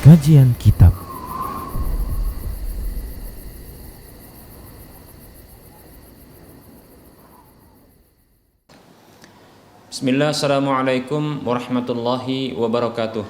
Kajian Kitab. Bismillah, assalamualaikum warahmatullahi wabarakatuh.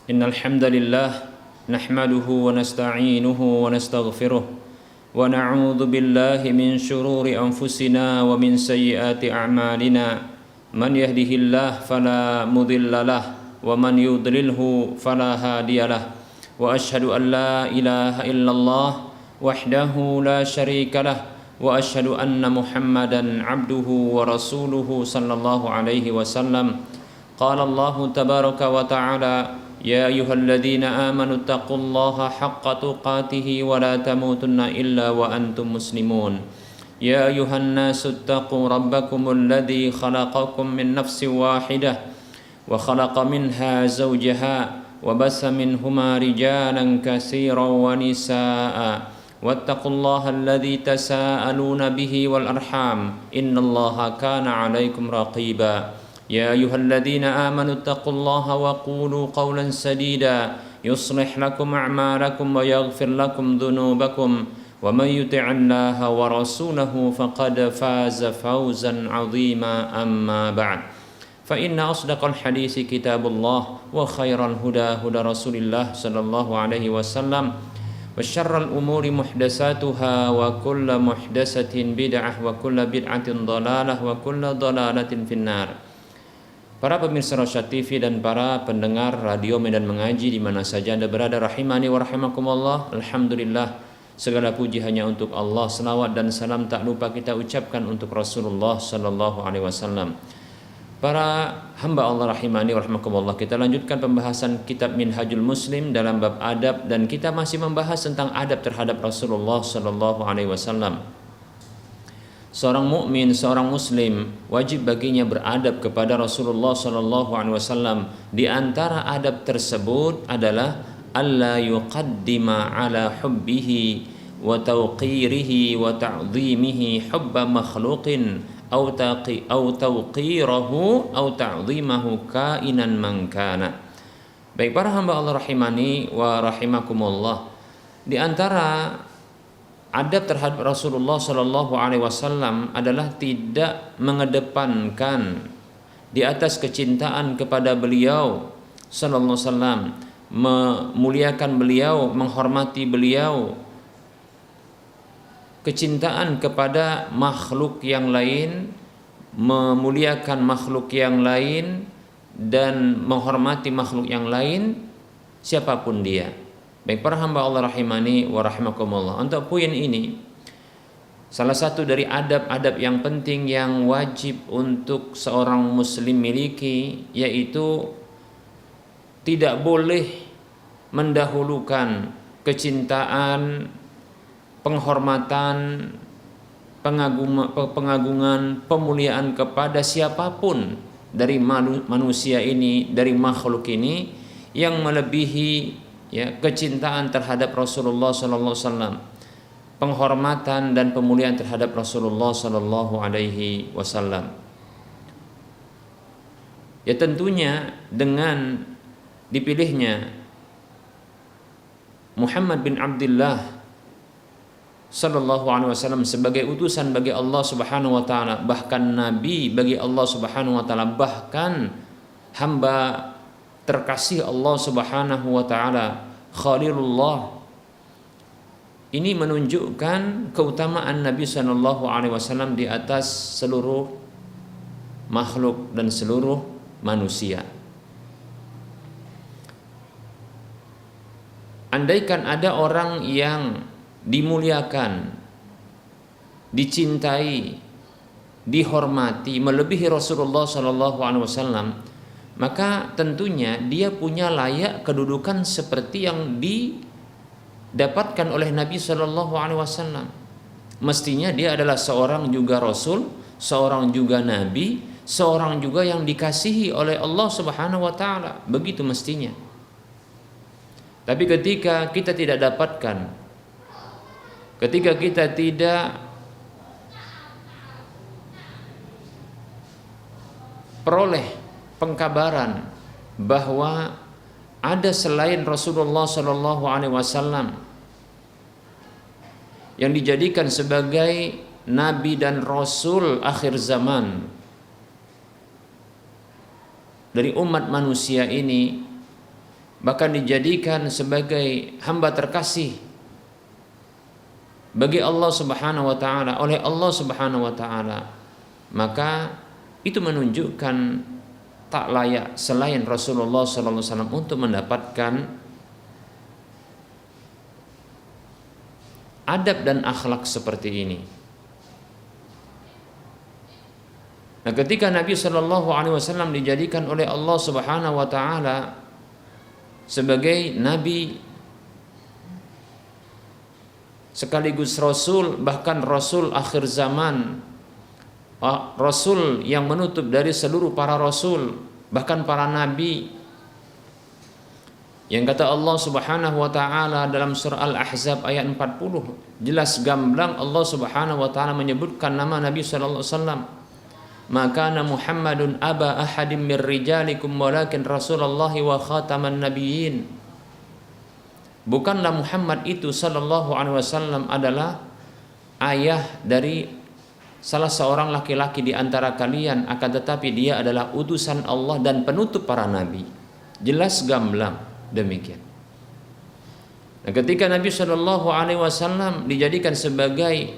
Innal hamdalillah nahmaduhu wa nasta'inuhu wa nastaghfiruh wa na'udzu billahi min shururi anfusina wa min sayyiati a'malina. Man yahdihillahu fala mudhillalah wa man yudlilhu fala hadiyalah. Wa ashhadu an la ilaha illallah wahdahu la syarika lah wa asyhadu anna Muhammadan abduhu wa rasuluhu sallallahu alaihi wasallam. Qala Allah tabaraka wa ta'ala, ya ayyuhalladzina amanu taqullaha haqqa tuqatih wa la tamutunna illa wa antum muslimun. Ya ayyuhan nasu taqu rabbakumul ladzi khalaqakum min nafsin wahidah wa khalaqa minha zawjaha wa bassa minhuma rijalan katsiran wa nisaa'a. واتقوا الله الذي تساءلون به والأرحام إن الله كان عليكم رقيبا يا أيها الذين آمنوا اتقوا الله وقولوا قولا سديدا يصلح لكم أعمالكم ويغفر لكم ذنوبكم ومن يطع الله ورسوله فقد فاز فوزا عظيما أما بعد فإن أصدق الحديث كتاب الله وخير الهدى هدى رسول الله صلى الله عليه وسلم وشر الأمور محدثاتها وكل محدثة بدعة وكل بدعة ضلالة وكل ضلالة في النار. Para pemirsa Rosyad TV dan para pendengar radio Medan Mengaji di mana saja Anda berada, rahimani wa rahimakumullah. Alhamdulillah, segala puji hanya untuk Allah. Selawat dan salam tak lupa kita ucapkan untuk Rasulullah sallallahu alaihi wasallam. Para hamba Allah rahimani wa rahimakumullah, kita lanjutkan pembahasan kitab Minhajul Muslim dalam bab adab, dan kita masih membahas tentang adab terhadap Rasulullah sallallahu alaihi wasallam. Seorang mukmin, seorang muslim wajib baginya beradab kepada Rasulullah sallallahu alaihi wasallam. Di antara adab tersebut adalah alla yuqaddima ala hubbihi wa tawqirihi wa ta'dhimihi hubba makhluqin au tawqirahu au ta'dhimahu kainan man kana. Baik para hamba Allah rahimani wa rahimakumullah, di antara adab terhadap Rasulullah sallallahu alaihi wasallam adalah tidak mengedepankan di atas kecintaan kepada beliau sallallahu alaihi wasallam, memuliakan beliau, menghormati beliau, kecintaan kepada makhluk yang lain, memuliakan makhluk yang lain dan menghormati makhluk yang lain siapapun dia. Baik para hamba Allah rahimani wa rahimakumullah, untuk poin ini salah satu dari adab-adab yang penting yang wajib untuk seorang muslim miliki, yaitu tidak boleh mendahulukan kecintaan, penghormatan, pengagungan, pemuliaan kepada siapapun dari manusia ini, dari makhluk ini, yang melebihi kecintaan terhadap Rasulullah sallallahu alaihi wasallam, penghormatan dan pemuliaan terhadap Rasulullah sallallahu alaihi wasallam. Ya tentunya dengan dipilihnya Muhammad bin Abdullah sallallahu alaihi wasallam sebagai utusan bagi Allah Subhanahu wa taala, bahkan nabi bagi Allah Subhanahu wa taala, bahkan hamba terkasih Allah Subhanahu wa taala, Khalilullah. Ini menunjukkan keutamaan Nabi sallallahu alaihi wasallam di atas seluruh makhluk dan seluruh manusia. Andaikan ada orang yang dimuliakan, dicintai, dihormati melebihi Rasulullah sallallahu alaihi wasallam, maka tentunya dia punya layak kedudukan seperti yang didapatkan oleh Nabi sallallahu alaihi wasallam. Mestinya dia adalah seorang juga rasul, seorang juga nabi, seorang juga yang dikasihi oleh Allah Subhanahu wa taala. Begitu mestinya. Tapi ketika kita tidak dapatkan, ketika kita tidak peroleh pengkabaran bahwa ada selain Rasulullah Shallallahu Alaihi Wasallam yang dijadikan sebagai nabi dan rasul akhir zaman dari umat manusia ini, bahkan dijadikan sebagai hamba terkasih bagi Allah Subhanahu wa taala oleh Allah Subhanahu wa taala, maka itu menunjukkan tak layak selain Rasulullah sallallahu alaihi wasallam untuk mendapatkan adab dan akhlak seperti ini. Nah, ketika Nabi sallallahu alaihi wasallam dijadikan oleh Allah Subhanahu wa taala sebagai nabi sekaligus rasul, bahkan rasul akhir zaman, rasul yang menutup dari seluruh para rasul, bahkan para nabi, yang kata Allah Subhanahu wa taala dalam surah Al-Ahzab ayat 40, jelas gamblang Allah Subhanahu wa taala menyebutkan nama Nabi sallallahu alaihi wasallam, maka Muhammadun aba ahadim mir rijalikum walakin Rasulullah wa khataman nabiyyin. Bukanlah Muhammad itu sallallahu alaihi wasallam adalah ayah dari salah seorang laki-laki di antara kalian, akan tetapi dia adalah utusan Allah dan penutup para nabi. Jelas gamblang demikian. Nah, ketika Nabi Shallallahu Alaihi Wasallam dijadikan sebagai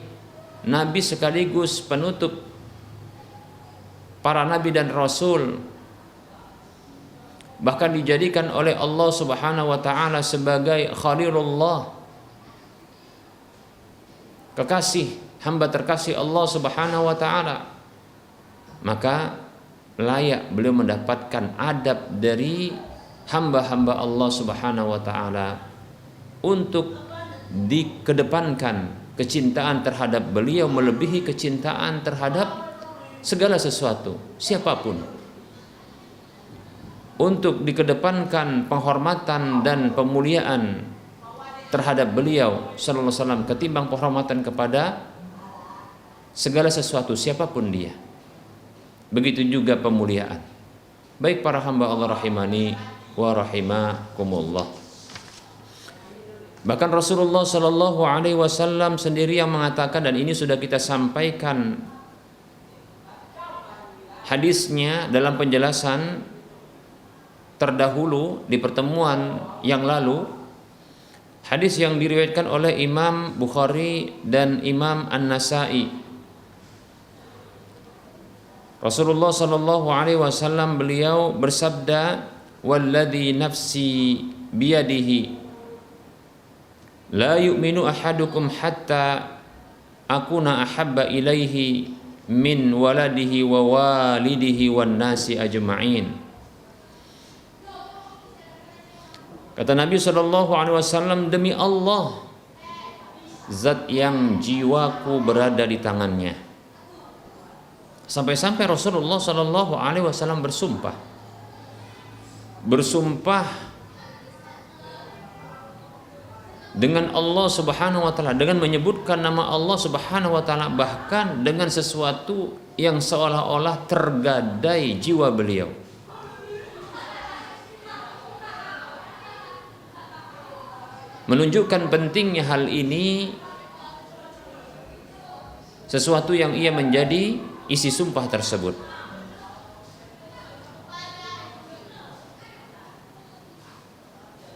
nabi sekaligus penutup para nabi dan rasul, bahkan dijadikan oleh Allah Subhanahu Wa Taala sebagai Khalilullah, kekasih, hamba terkasih Allah Subhanahu wa taala, maka layak beliau mendapatkan adab dari hamba-hamba Allah Subhanahu wa taala untuk dikedepankan kecintaan terhadap beliau melebihi kecintaan terhadap segala sesuatu, siapapun. Untuk dikedepankan penghormatan dan pemuliaan terhadap beliau sallallahu alaihi wasallam ketimbang penghormatan kepada segala sesuatu siapapun dia. Begitu juga pemuliaan. Baik para hamba Allah rahimani wa rahimakumullah. Bahkan Rasulullah sallallahu alaihi wasallam sendiri yang mengatakan, dan ini sudah kita sampaikan hadisnya dalam penjelasan terdahulu di pertemuan yang lalu, hadis yang diriwayatkan oleh Imam Bukhari dan Imam An-Nasai. Rasulullah sallallahu alaihi wasallam beliau bersabda, "Walladzi nafsi biyadihi la yu'minu ahadukum hatta akuna ahabba ilaihi min waladihi wa walidihi wan nasi ajma'in." Kata Nabi sallallahu alaihi wasallam, demi Allah, zat yang jiwaku berada di tangannya. Sampai-sampai Rasulullah Shallallahu Alaihi Wasallam bersumpah dengan Allah Subhanahu Wa Taala, dengan menyebutkan nama Allah Subhanahu Wa Taala, bahkan dengan sesuatu yang seolah-olah tergadai jiwa beliau. Menunjukkan pentingnya hal ini, sesuatu yang ia menjadi isi sumpah tersebut.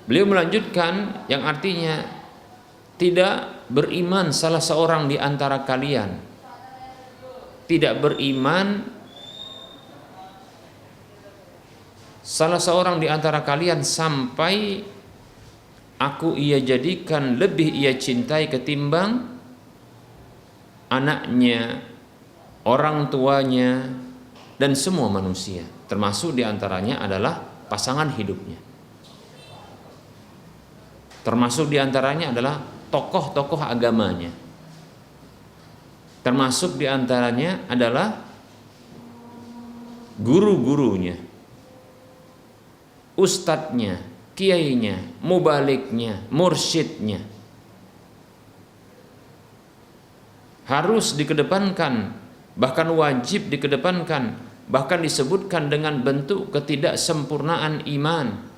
Beliau melanjutkan yang artinya tidak beriman salah seorang di antara kalian, tidak beriman salah seorang di antara kalian sampai aku ia jadikan lebih ia cintai ketimbang anaknya, orang tuanya, dan semua manusia, termasuk diantaranya adalah pasangan hidupnya, termasuk diantaranya adalah tokoh-tokoh agamanya, termasuk diantaranya adalah guru-gurunya, ustadznya, kiainya, mubaliknya, mursyidnya. Harus dikedepankan, bahkan wajib dikedepankan, bahkan disebutkan dengan bentuk ketidaksempurnaan iman.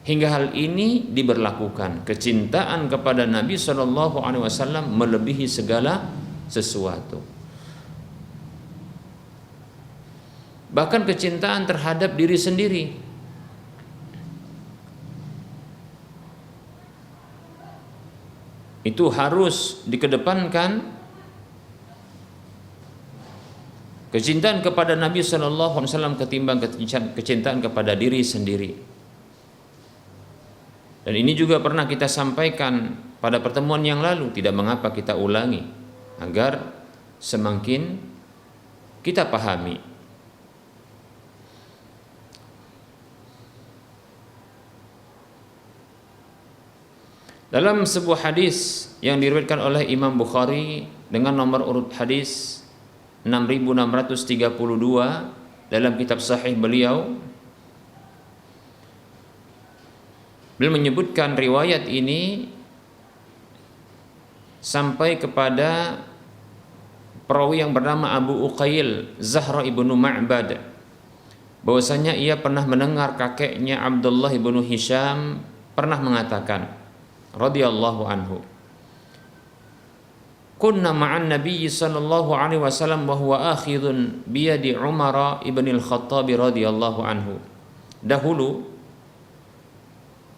hingga hal ini diberlakukan. Kecintaan kepada Nabi Shallallahu Alaihi Wasallam melebihi segala sesuatu. Bahkan kecintaan terhadap diri sendiri. Itu harus dikedepankan. Kecintaan kepada Nabi Shallallahu Alaihi Wasallam ketimbang kecintaan kepada diri sendiri. Dan ini juga pernah kita sampaikan pada pertemuan yang lalu, tidak mengapa kita ulangi agar semakin kita pahami. Dalam sebuah hadis yang diriwayatkan oleh Imam Bukhari dengan nomor urut hadis 6632 dalam kitab sahih beliau menyebutkan riwayat ini sampai kepada perawi yang bernama Abu Uqail Zahra ibnu Ma'bad, bahwasanya ia pernah mendengar kakeknya Abdullah ibnu Hisham pernah mengatakan radhiyallahu anhu, kunna ma'an nabiyyi sallallahu alaihi wasallam wa huwa akhidun biyadi Umar ibn al-Khattab radhiyallahu anhu. Dahulu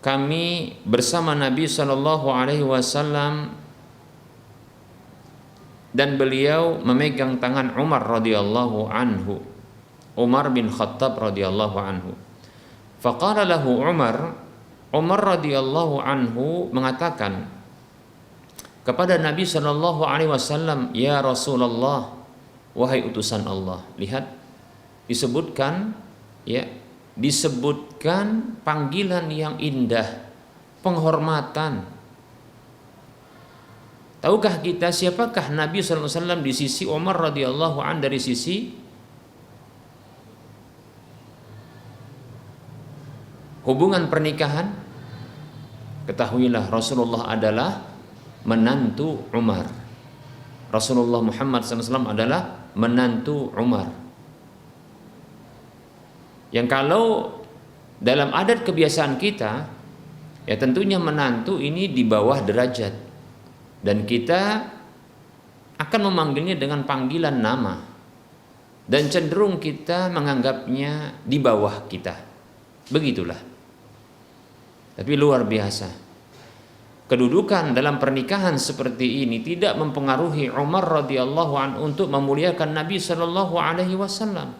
kami bersama Nabi sallallahu alaihi wasallam dan beliau memegang tangan Umar radhiyallahu anhu, Umar bin Khattab radhiyallahu anhu. Faqala lahu Umar radhiyallahu anhu mengatakan kepada Nabi Shallallahu Alaihi Wasallam, ya Rasulullah, wahai utusan Allah. Lihat, disebutkan panggilan yang indah, penghormatan. Tahukah kita siapakah Nabi Shallallahu Alaihi Wasallam di sisi Umar radhiyallahu an, dari sisi hubungan pernikahan? Ketahuilah Rasulullah adalah menantu Umar. Rasulullah Muhammad SAW adalah menantu Umar. Yang kalau dalam adat kebiasaan kita, ya tentunya menantu ini di bawah derajat, dan kita akan memanggilnya dengan panggilan nama, dan cenderung kita menganggapnya di bawah kita. Begitulah. Tapi luar biasa, kedudukan dalam pernikahan seperti ini tidak mempengaruhi Umar radhiyallahu anhu untuk memuliakan Nabi sallallahu alaihi wasallam,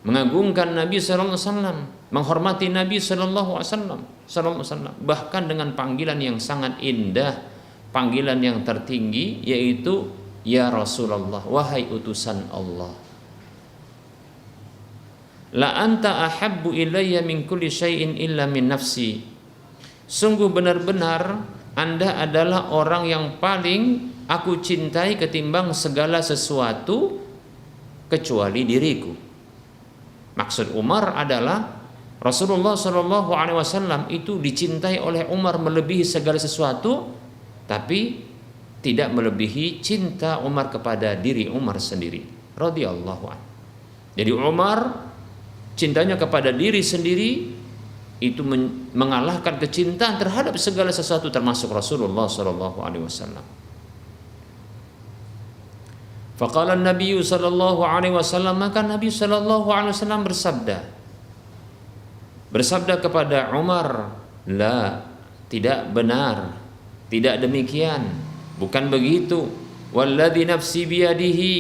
mengagungkan Nabi sallallahu alaihi wasallam, menghormati Nabi sallallahu alaihi wasallam, bahkan dengan panggilan yang sangat indah, panggilan yang tertinggi, yaitu ya Rasulullah, wahai utusan Allah. La anta ahabbu ilayya min kulli syai'in illa min nafsi. Sungguh benar-benar Anda adalah orang yang paling aku cintai ketimbang segala sesuatu kecuali diriku. Maksud Umar adalah Rasulullah Shallallahu Alaihi Wasallam itu dicintai oleh Umar melebihi segala sesuatu, tapi tidak melebihi cinta Umar kepada diri Umar sendiri radhiyallahu anhu. Jadi Umar cintanya kepada diri sendiri itu mengalahkan kecintaan terhadap segala sesuatu termasuk Rasulullah sallallahu alaihi wasallam. Faqala Nabi sallallahu alaihi wasallam, maka Nabi sallallahu alaihi wasallam bersabda kepada Umar, la, tidak benar, tidak demikian, bukan begitu. Walladzi nafsi biyadihi,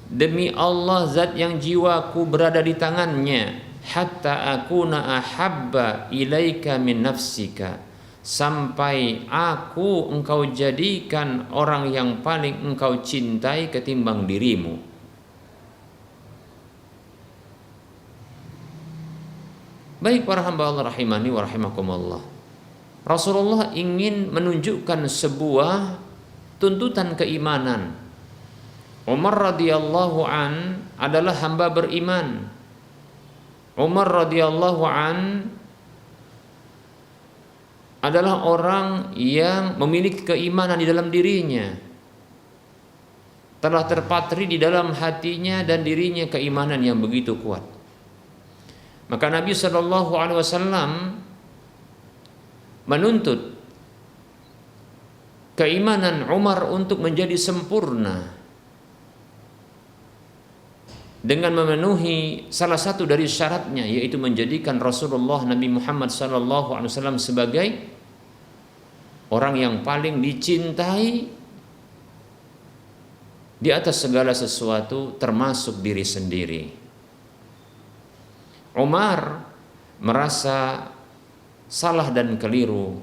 demi Allah zat yang jiwaku berada di tangannya, hatta akuna ahabba ilaika min nafsika, sampai aku engkau jadikan orang yang paling engkau cintai ketimbang dirimu. Baik para hamba Allah rahimani wa rahimakumullah, Rasulullah ingin menunjukkan sebuah tuntutan keimanan. Umar radhiyallahu an adalah hamba beriman. Umar radhiyallahu an adalah orang yang memiliki keimanan di dalam dirinya. Telah terpatri di dalam hatinya dan dirinya keimanan yang begitu kuat. Maka Nabi Shallallahu Alaihi Wasallam menuntut keimanan Umar untuk menjadi sempurna dengan memenuhi salah satu dari syaratnya, yaitu menjadikan Rasulullah Nabi Muhammad SAW sebagai orang yang paling dicintai di atas segala sesuatu, termasuk diri sendiri. Umar merasa salah dan keliru.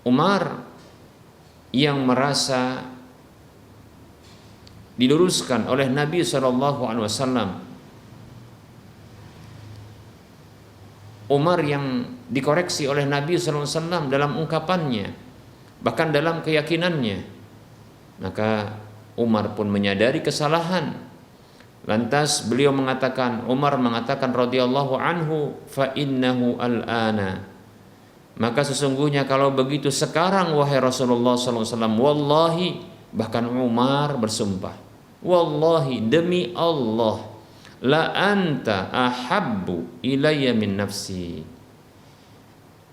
Umar yang merasa diluruskan oleh Nabi SAW. Umar yang dikoreksi oleh Nabi SAW dalam ungkapannya, bahkan dalam keyakinannya. Maka Umar pun menyadari kesalahan. Lantas beliau mengatakan, Umar mengatakan radhiyallahu anhu, fa innahu al-ana. Maka sesungguhnya kalau begitu sekarang wahai Rasulullah SAW, wallahi, bahkan Umar bersumpah, wallahi, demi Allah, la anta ahabbu ilayya min nafsi.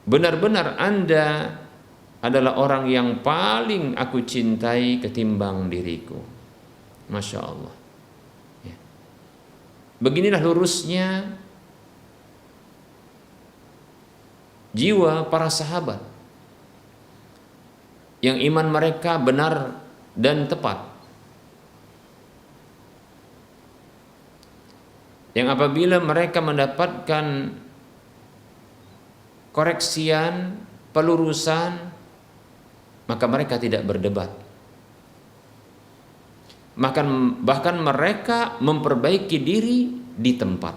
Benar-benar Anda adalah orang yang paling aku cintai ketimbang diriku. Masya Allah. Ya. Beginilah lurusnya jiwa para sahabat yang iman mereka benar dan tepat, yang apabila mereka mendapatkan koreksian, pelurusan, maka mereka tidak berdebat. Bahkan mereka memperbaiki diri di tempat,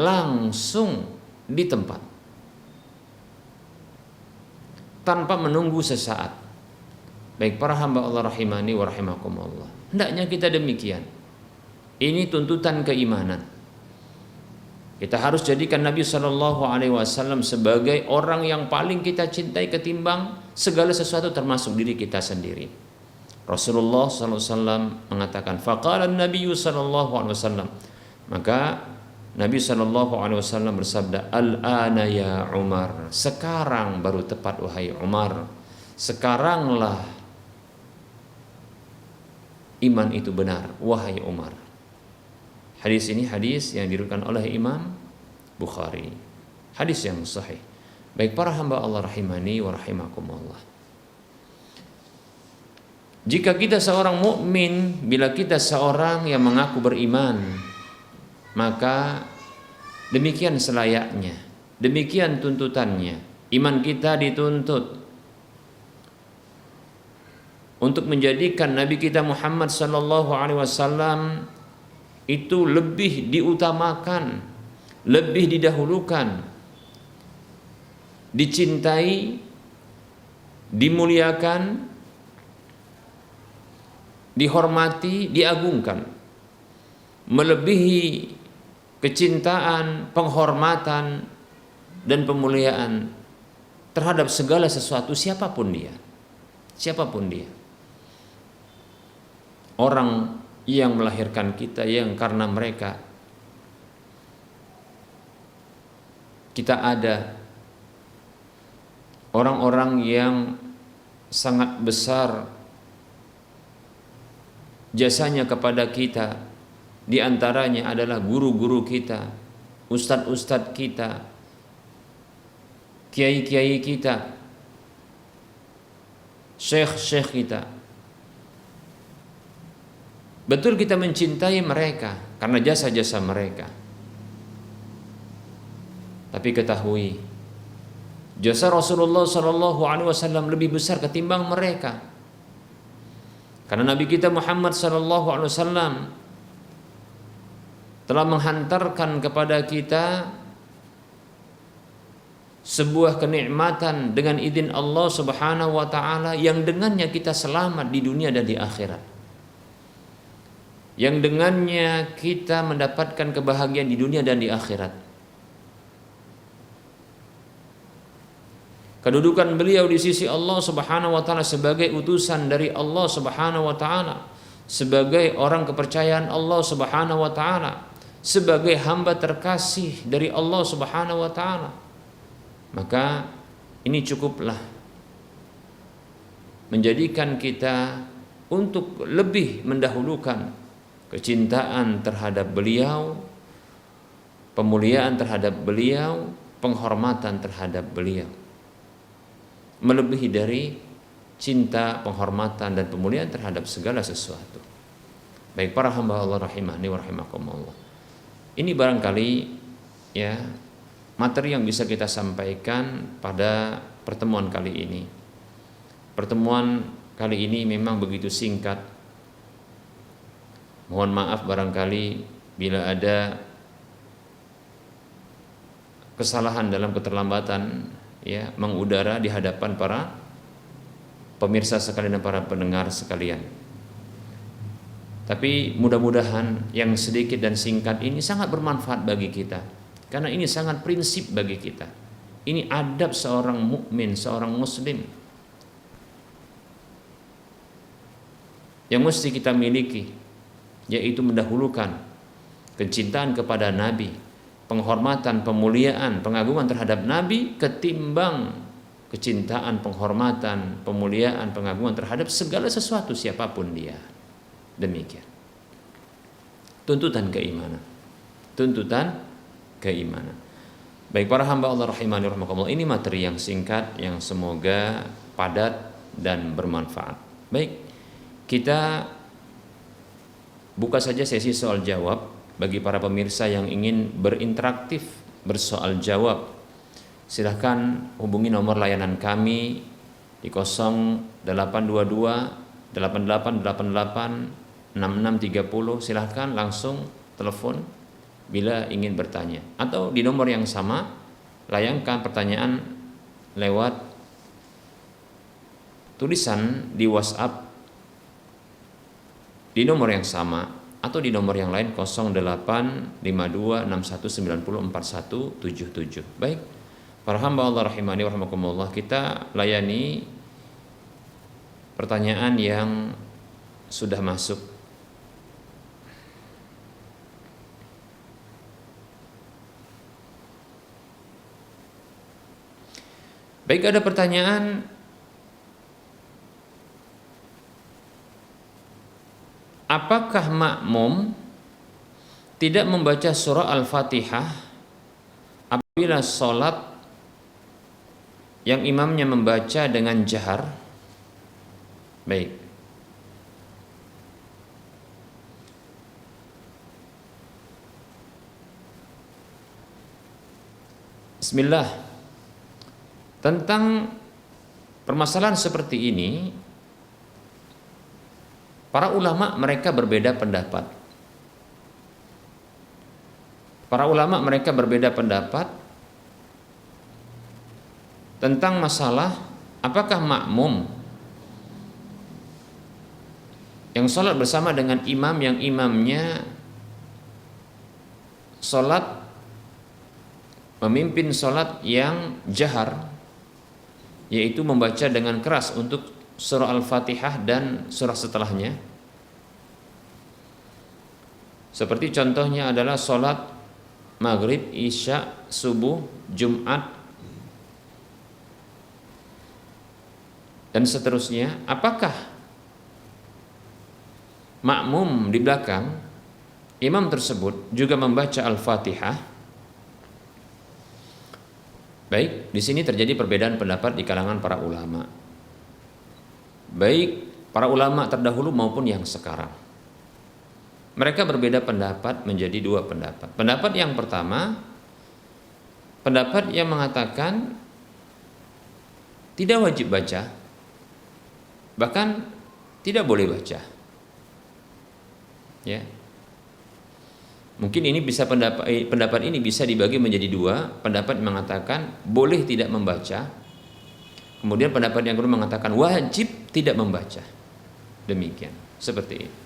langsung di tempat, tanpa menunggu sesaat. Baik para hamba Allah rahimani wa rahimakumullah, hendaknya kita demikian. Ini tuntutan keimanan. Kita harus jadikan Nabi Shallallahu Alaihi Wasallam sebagai orang yang paling kita cintai ketimbang segala sesuatu, termasuk diri kita sendiri. Rasulullah SAW mengatakan, faqala Nabi Sallallahu Alaihi Wasallam, maka Nabi Sallallahu Alaihi Wasallam bersabda, al-ana ya Umar, sekarang baru tepat wahai Umar, sekaranglah iman itu benar wahai Umar. Hadis ini hadis yang diriwayatkan oleh Imam Bukhari, hadis yang sahih. Baik para hamba Allah rahimani wa rahimakumullah, jika kita seorang mukmin, bila kita seorang yang mengaku beriman, maka demikian selayaknya, demikian tuntutannya. Iman kita dituntut untuk menjadikan Nabi kita Muhammad sallallahu alaihi wasallam itu lebih diutamakan, lebih didahulukan, dicintai, dimuliakan, dihormati, diagungkan, melebihi kecintaan, penghormatan, dan pemuliaan terhadap segala sesuatu, siapapun dia. Siapapun dia. Orang yang melahirkan kita, yang karena mereka kita ada, orang-orang yang sangat besar jasanya kepada kita, di antaranya adalah guru-guru kita, ustadz-ustadz kita, kiai-kiai kita, syekh-syekh kita. Betul kita mencintai mereka karena jasa-jasa mereka. Tapi ketahui, jasa Rasulullah SAW lebih besar ketimbang mereka. Karena Nabi kita Muhammad SAW telah menghantarkan kepada kita sebuah kenikmatan dengan izin Allah Subhanahu wa taala, yang dengannya kita selamat di dunia dan di akhirat. Yang dengannya kita mendapatkan kebahagiaan di dunia dan di akhirat. Kedudukan beliau di sisi Allah Subhanahu wa taala sebagai utusan dari Allah Subhanahu wa taala, sebagai orang kepercayaan Allah Subhanahu wa taala, sebagai hamba terkasih dari Allah Subhanahu wa taala. Maka ini cukuplah menjadikan kita untuk lebih mendahulukan kecintaan terhadap beliau, pemuliaan terhadap beliau, penghormatan terhadap beliau, melebihi dari cinta, penghormatan dan pemuliaan terhadap segala sesuatu. Baik para hamba Allah rahimani wa rahimakumullah. Ini barangkali ya materi yang bisa kita sampaikan pada pertemuan kali ini. Pertemuan kali ini memang begitu singkat. Mohon maaf barangkali bila ada kesalahan dalam keterlambatan ya mengudara di hadapan para pemirsa sekalian dan para pendengar sekalian. Tapi mudah-mudahan yang sedikit dan singkat ini sangat bermanfaat bagi kita, karena ini sangat prinsip bagi kita. Ini adab seorang mukmin, seorang muslim yang mesti kita miliki, yaitu mendahulukan kecintaan kepada Nabi, penghormatan, pemuliaan, pengagungan terhadap Nabi ketimbang kecintaan, penghormatan, pemuliaan, pengagungan terhadap segala sesuatu siapapun dia. Demikian tuntutan keimanan, tuntutan keimanan. Baik para hamba Allah rahimani rahimakumullah, ini materi yang singkat yang semoga padat dan bermanfaat. Baik, kita buka saja sesi soal jawab bagi para pemirsa yang ingin berinteraktif bersoal jawab. Silahkan hubungi nomor layanan kami di 0822 8888 6630. Silahkan langsung telepon bila ingin bertanya, atau di nomor yang sama layangkan pertanyaan lewat tulisan di WhatsApp di nomor yang sama, atau di nomor yang lain 085261904177. Baik, para hamba Allah rahimani wa rahimakumullah, kita layani pertanyaan yang sudah masuk. Baik, ada pertanyaan, apakah makmum tidak membaca surah Al-Fatihah apabila sholat yang imamnya membaca dengan jahar? Baik, Bismillah. Tentang permasalahan seperti ini, para ulama mereka berbeda pendapat. Para ulama mereka berbeda pendapat tentang masalah apakah makmum yang sholat bersama dengan imam yang imamnya sholat memimpin sholat yang jahar, yaitu membaca dengan keras untuk surah Al-Fatihah dan surah setelahnya. Seperti contohnya adalah sholat maghrib, isya, subuh, Jumat, dan seterusnya. Apakah makmum di belakang imam tersebut juga membaca Al-Fatihah? Baik, di sini terjadi perbedaan pendapat di kalangan para ulama. Baik para ulama terdahulu maupun yang sekarang. Mereka berbeda pendapat menjadi dua pendapat. Pendapat yang pertama, pendapat yang mengatakan tidak wajib baca, bahkan tidak boleh baca. Ya. Mungkin ini bisa pendapat ini bisa dibagi menjadi dua. Pendapat yang mengatakan boleh tidak membaca, kemudian pendapat yang kedua mengatakan wajib tidak membaca. Demikian, seperti ini.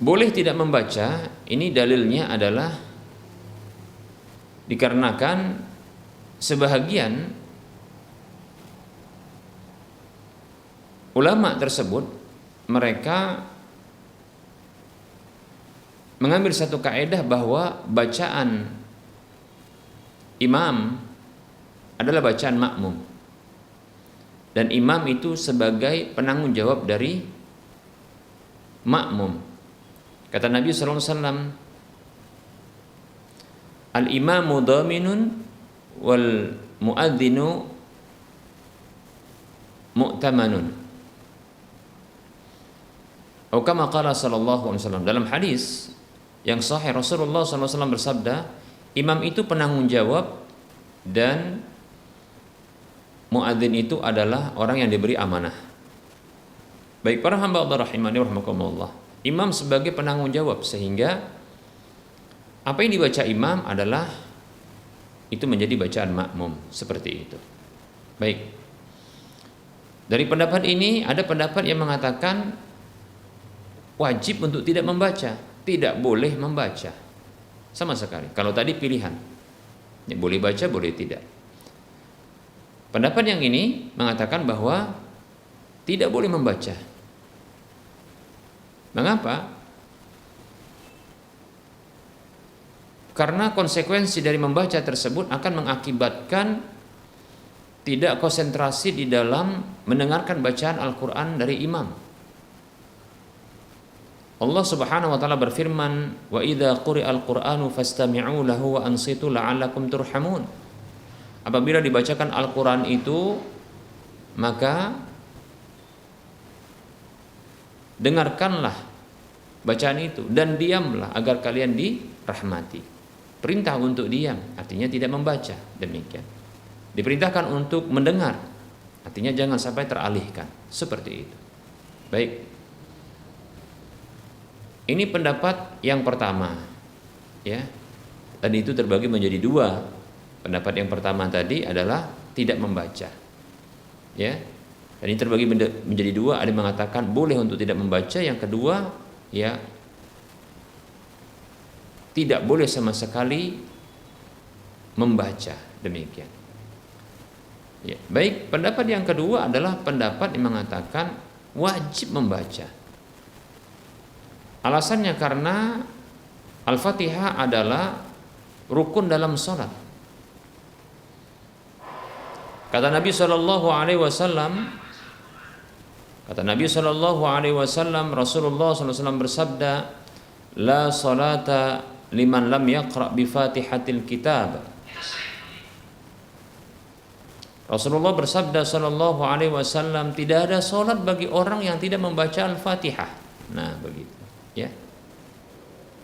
Boleh tidak membaca, ini dalilnya adalah dikarenakan sebahagian ulama tersebut mereka mengambil satu kaidah bahwa bacaan imam adalah bacaan makmum, dan imam itu sebagai penanggung jawab dari makmum. Kata Nabi sallallahu alaihi wasallam, al-imamu dhaminun wal muadzinu mu'tamanun. Atau kama qala sallallahu alaihi wasallam, dalam hadis yang sahih Rasulullah sallallahu alaihi wasallam bersabda, imam itu penanggung jawab dan muadzin itu adalah orang yang diberi amanah. Baik para hamba Allah rahimani wa rahimakumullah, imam sebagai penanggung jawab, sehingga apa yang dibaca imam adalah itu menjadi bacaan makmum, seperti itu. Baik. Dari pendapat ini ada pendapat yang mengatakan wajib untuk tidak membaca, tidak boleh membaca sama sekali. Kalau tadi pilihan, ya, boleh baca, boleh tidak. Pendapat yang ini mengatakan bahwa tidak boleh membaca. Mengapa? Karena konsekuensi dari membaca tersebut akan mengakibatkan tidak konsentrasi di dalam mendengarkan bacaan Al-Quran dari imam. Allah Subhanahu wa taala berfirman, "Wa idza quri'al Qur'anu fastami'u lahu wa ansitu la'allakum turhamun." Apabila dibacakan Al-Qur'an itu, maka dengarkanlah bacaan itu dan diamlah agar kalian dirahmati. Perintah untuk diam artinya tidak membaca, demikian. Diperintahkan untuk mendengar, artinya jangan sampai teralihkan, seperti itu. Baik. Ini pendapat yang pertama, ya. Dan itu terbagi menjadi dua. Pendapat yang pertama tadi adalah tidak membaca, ya. Dan ini terbagi menjadi dua. Ada yang mengatakan boleh untuk tidak membaca. Yang kedua, ya, tidak boleh sama sekali membaca, demikian. Ya. Baik, pendapat yang kedua adalah pendapat yang mengatakan wajib membaca. Alasannya karena Al-Fatihah adalah rukun dalam sholat. Kata Nabi Shallallahu Alaihi Wasallam, Rasulullah SAW bersabda, la salata liman lam yaqra bi Fatihatil kitab. Rasulullah bersabda Shallallahu Alaihi Wasallam, tidak ada sholat bagi orang yang tidak membaca Al-Fatihah. Nah, begitu. Ya,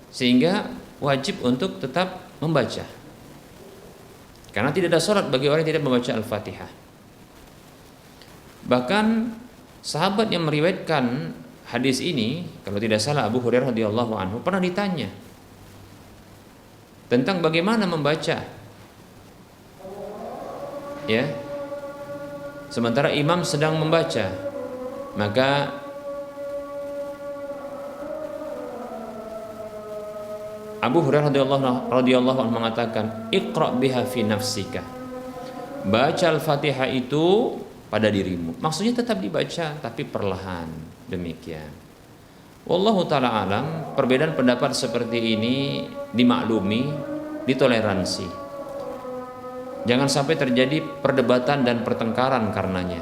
sehingga wajib untuk tetap membaca, karena tidak ada sholat bagi orang yang tidak membaca Al-Fatihah. Bahkan sahabat yang meriwayatkan hadis ini, kalau tidak salah Abu Hurairah radhiyallahu anhu, pernah ditanya tentang bagaimana membaca, ya, sementara imam sedang membaca. Maka Abu Hurairah radhiyallahu anhu mengatakan, "Iqra biha fi nafsika." Baca Al-Fatihah itu pada dirimu. Maksudnya tetap dibaca tapi perlahan, demikian. Wallahu taala alam, perbedaan pendapat seperti ini dimaklumi, ditoleransi. Jangan sampai terjadi perdebatan dan pertengkaran karenanya.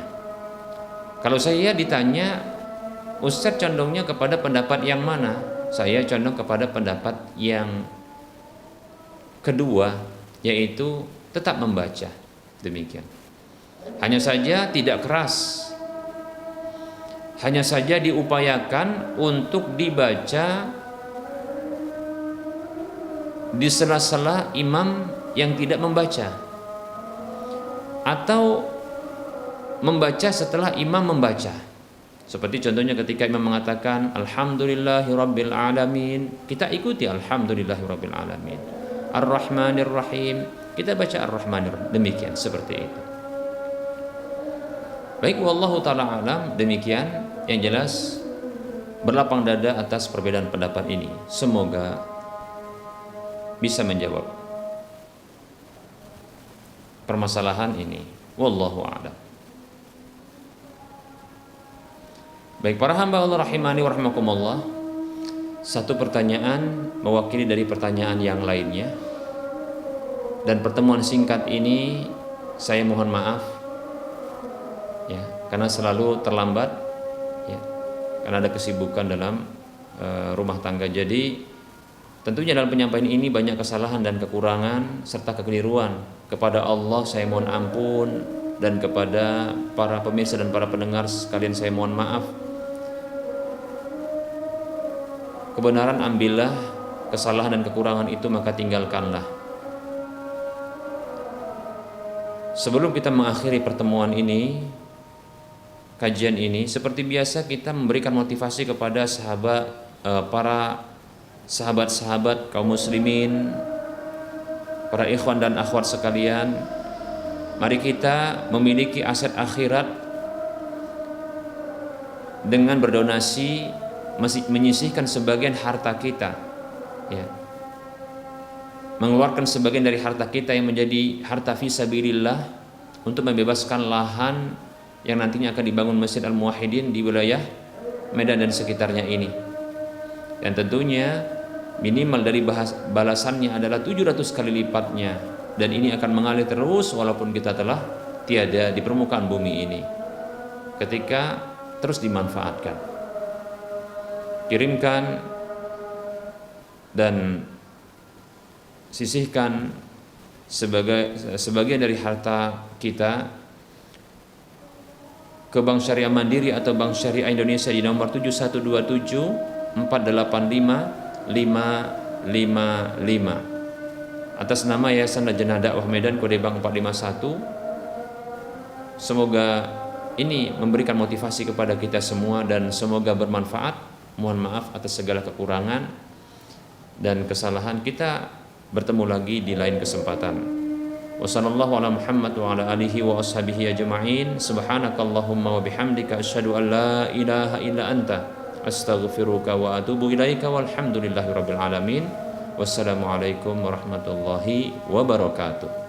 Kalau saya ditanya, Ustaz condongnya kepada pendapat yang mana? Saya condong kepada pendapat yang kedua, yaitu tetap membaca, demikian. Hanya saja tidak keras, hanya saja diupayakan untuk dibaca di sela-sela imam yang tidak membaca, atau membaca setelah imam membaca. Seperti contohnya ketika imam mengatakan Alhamdulillahirabbil alamin, kita ikuti Alhamdulillahirabbil alamin. Ar-Rahmanir Rahim, kita baca Ar-Rahmanir, demikian, seperti itu. Baik, wallahu taala alam, demikian yang jelas, berlapang dada atas perbedaan pendapat ini. Semoga bisa menjawab permasalahan ini. Wallahu a'lam. Baik para hamba Allah rahimani wa rahimakumullah, satu pertanyaan mewakili dari pertanyaan yang lainnya. Dan pertemuan singkat ini saya mohon maaf ya, karena selalu terlambat ya, karena ada kesibukan dalam rumah tangga. Jadi tentunya dalam penyampaian ini banyak kesalahan dan kekurangan serta kekeliruan. Kepada Allah saya mohon ampun, dan kepada para pemirsa dan para pendengar sekalian saya mohon maaf. Kebenaran ambillah, kesalahan dan kekurangan itu maka tinggalkanlah. Sebelum kita mengakhiri pertemuan ini, kajian ini, seperti biasa kita memberikan motivasi kepada para sahabat-sahabat kaum muslimin, para ikhwan dan akhwat sekalian. Mari kita memiliki aset akhirat dengan berdonasi, menyisihkan sebagian harta kita ya, mengeluarkan sebagian dari harta kita yang menjadi harta fisabilillah untuk membebaskan lahan yang nantinya akan dibangun Masjid Al-Muwahhidin di wilayah Medan dan sekitarnya ini. Dan tentunya minimal dari balasannya adalah 700 kali lipatnya, dan ini akan mengalir terus walaupun kita telah tiada di permukaan bumi ini, ketika terus dimanfaatkan. Kirimkan dan sisihkan sebagian dari harta kita ke Bank Syariah Mandiri atau Bank Syariah Indonesia di nomor 7127 485 555 atas nama Yayasan Lajnah Dakwah Medan, kode bank 451. Semoga ini memberikan motivasi kepada kita semua dan semoga bermanfaat. Mohon maaf atas segala kekurangan dan kesalahan. Kita bertemu lagi di lain kesempatan. Wassallallahu ala Muhammad wa ala alihi wa ashabihi ajma'in. Subhanakallahumma wa bihamdika asyhadu an la ilaha illa anta astaghfiruka wa atubu ilaika walhamdulillahi rabbil alamin. Wassalamualaikum warahmatullahi wabarakatuh.